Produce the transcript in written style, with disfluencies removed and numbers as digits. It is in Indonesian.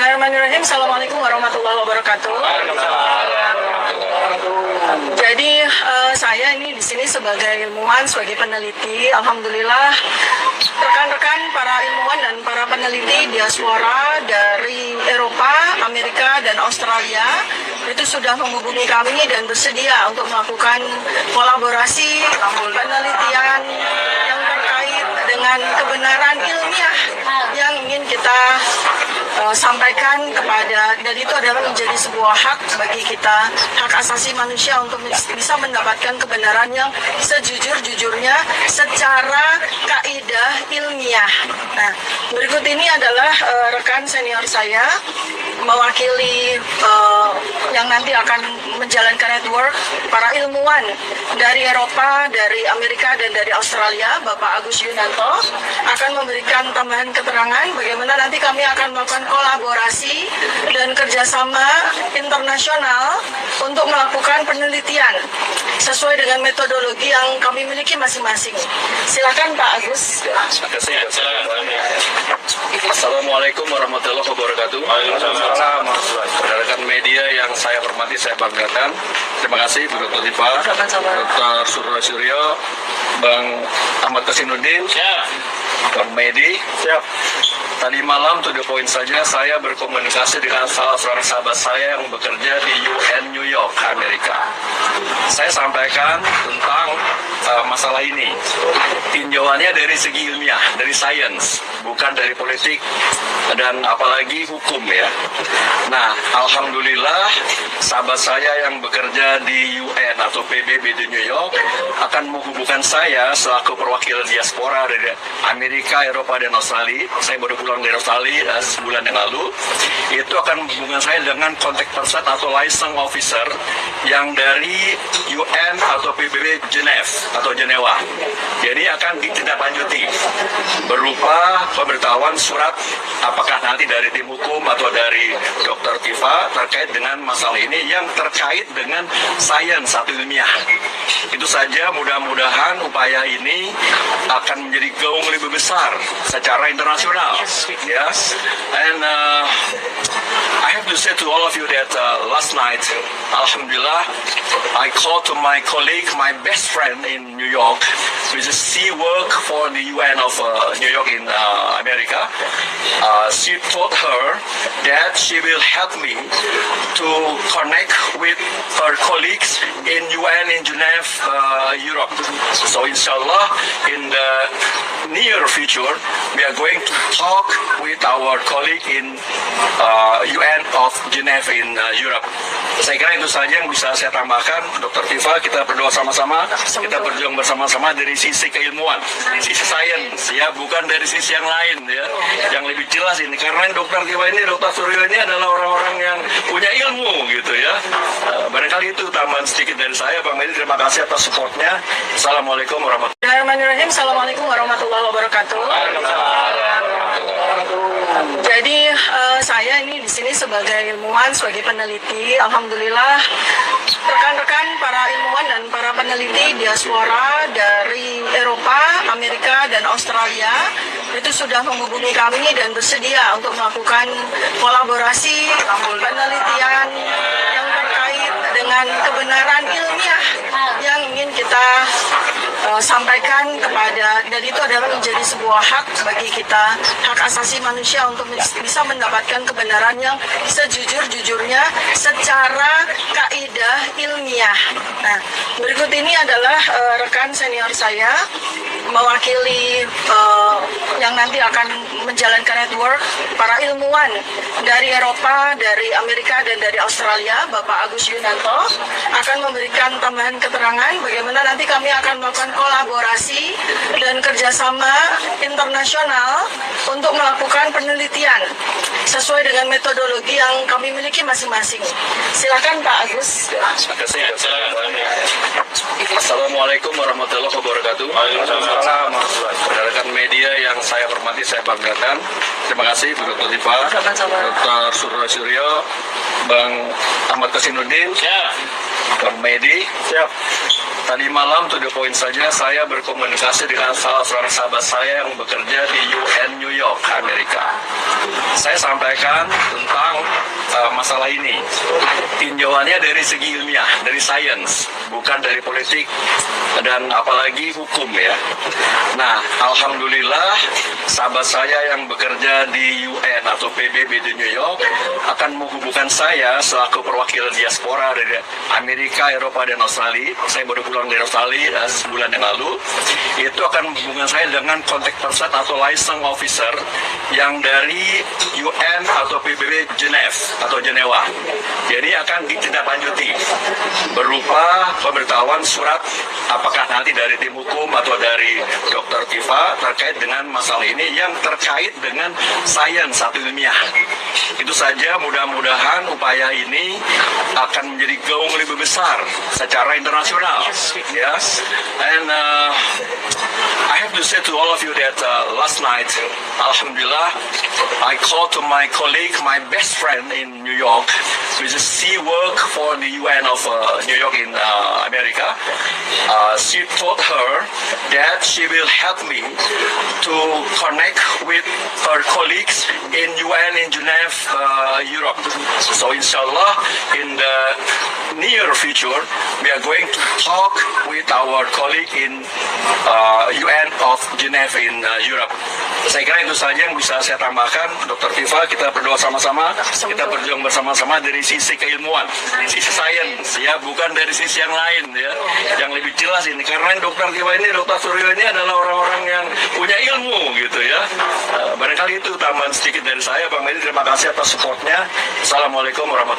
Bismillahirrahmanirrahim. Assalamualaikum warahmatullahi wabarakatuh. Jadi saya ini di sini sebagai ilmuwan, sebagai peneliti. Alhamdulillah rekan-rekan para ilmuwan dan para peneliti diaspora dari Eropa, Amerika, dan Australia itu sudah menghubungi kami dan bersedia untuk melakukan kolaborasi penelitian yang terkait dengan kebenaran ilmiah yang ingin kita sampaikan kepada, dan itu adalah menjadi sebuah hak bagi kita, hak asasi manusia untuk bisa mendapatkan kebenaran yang sejujur-jujurnya secara kaidah ilmiah. Nah, berikut ini adalah rekan senior saya mewakili yang nanti akan menjalankan network para ilmuwan dari Eropa, dari Amerika, dan dari Australia. Bapak Agus Yunanto akan memberikan tambahan keterangan bagaimana nanti kami akan melakukan kolaborasi dan kerjasama internasional untuk melakukan penelitian sesuai dengan metodologi yang kami miliki masing-masing. Silakan Pak Agus. Terima kasih. Assalamualaikum warahmatullahi wabarakatuh. Rekan media yang saya hormati, saya banggakan. Terima kasih Bu Dr. Tifa, Dr. Surya Suryo, Bang Ahmad Kasinuddin, Bang Medi. Tadi malam to the point saja saya berkomunikasi dengan salah seorang sahabat saya yang bekerja di UN New York, Amerika. Saya sampaikan tentang masalah ini. Tinjauannya dari segi ilmiah, dari sains, bukan dari politik dan apalagi hukum ya. Nah, alhamdulillah sahabat saya yang bekerja di UN atau PBB di New York akan menghubungkan saya selaku perwakilan diaspora dari Amerika, Eropa, dan Australia. Saya baru pulang dari Australia sebulan yang lalu. Itu akan menghubungkan saya dengan contact person atau liaison officer yang dari UN atau PBB Jenewa. Jadi akan ditindaklanjuti berupa pemberitahuan surat apakah nanti dari tim hukum atau dari Dr. Tifa terkait dengan masalah ini yang terkait dengan sains atau ilmiah. Itu saja, mudah-mudahan upaya ini akan menjadi gaung lebih besar secara internasional. Yes, and I have to say to all of you that last night, alhamdulillah, I called to my colleague, my best friend in New York, which is she work for the UN of New York in America. She told her that she will help me to connect with her colleagues in UN in Geneva, Europe. So inshallah, in the near future, we are going to talk with our colleague in UN of Geneva in Europe. Saya kira itu saja yang bisa saya tambahkan, Dr. Tifa. Kita berdoa sama-sama, kita berjuang bersama-sama dari sisi keilmuan, sisi sains, ya, bukan dari sisi yang lain, ya, yang lebih jelas ini. Karena Dr. Tifa ini, Dr. Suryo ini adalah orang-orang yang punya ilmu, gitu ya. Barangkali itu tambahan sedikit dari saya, Bang Medi. Terima kasih atas supportnya. Assalamualaikum warahmatullahi wabarakatuh. Bismillahirrahmanirrahim. Assalamualaikum warahmatullahi wabarakatuh. Jadi saya ini di sini sebagai ilmuwan, sebagai peneliti. Alhamdulillah rekan-rekan para ilmuwan dan para peneliti diaspora dari Eropa, Amerika, dan Australia itu sudah menghubungi kami dan bersedia untuk melakukan kolaborasi penelitian yang terkait dengan kebenaran ilmiah yang ingin kita sampaikan kepada, dan itu adalah menjadi sebuah hak bagi kita, hak asasi manusia untuk bisa mendapatkan kebenaran yang sejujur-jujurnya secara kaidah ilmiah. Nah, berikut ini adalah rekan senior saya mewakili yang nanti akan menjalankan network para ilmuwan dari Eropa, dari Amerika, dan dari Australia. Bapak Agus Yunanto akan memberikan tambahan keterangan bagaimana nanti kami akan melakukan kolaborasi dan kerjasama internasional untuk melakukan penelitian sesuai dengan metodologi yang kami miliki masing-masing. Silakan Pak Agus. Terima kasih. Assalamualaikum warahmatullahi wabarakatuh. Rekan media yang saya hormati, saya banggakan. Terima kasih Bu Dr. Tifa, Dr. Surya Suryo, Bang Ahmad Kasinuddin, Bang Medi. Tadi malam to the point saja saya berkomunikasi dengan salah seorang sahabat saya yang bekerja di UN New York, Amerika. Saya sampaikan tentang masalah ini. Tinjauannya dari segi ilmiah, dari sains, bukan dari politik dan apalagi hukum ya. Nah, alhamdulillah sahabat saya yang bekerja di UN atau PBB di New York akan menghubungkan saya selaku perwakilan diaspora dari Amerika, Eropa, dan Australia. Saya baru pulang dari Australia sebulan yang lalu. Itu akan menghubungkan saya dengan contact person atau liaison officer yang dari UN atau PBB Jenewa. Jadi akan ditindaklanjuti berupa pemberitahuan surat apakah nanti dari tim hukum atau dari Dr. Tifa terkait dengan masalah ini yang terkait dengan sains atau ilmiah. Itu saja, mudah-mudahan upaya ini akan menjadi gaung lebih besar secara internasional. Yes, and I have to say to all of you that last night, alhamdulillah, I called to my colleague, my best friend in New York, which is she work for the UN of New York in America. She told her that she will help me to connect with her colleagues in UN in Geneva, Europe. So inshallah, in the near future, we are going to talk with our colleague in UN of Geneva in Europe. Saya kira itu saja yang bisa saya tambahkan, Dr. Tifa. Kita berdoa sama-sama, kita berjuang bersama-sama dari sisi keilmuan, dari sisi sains, ya, bukan dari sisi yang lain, ya, yang lebih jelas ini. Karena Dr. Tifa ini, Dr. Suryo ini adalah orang-orang yang punya ilmu, gitu ya. Barangkali itu tambahan sedikit dari saya, Bang Medi. Terima kasih atas supportnya. Assalamualaikum warahmatullahi wabarakatuh.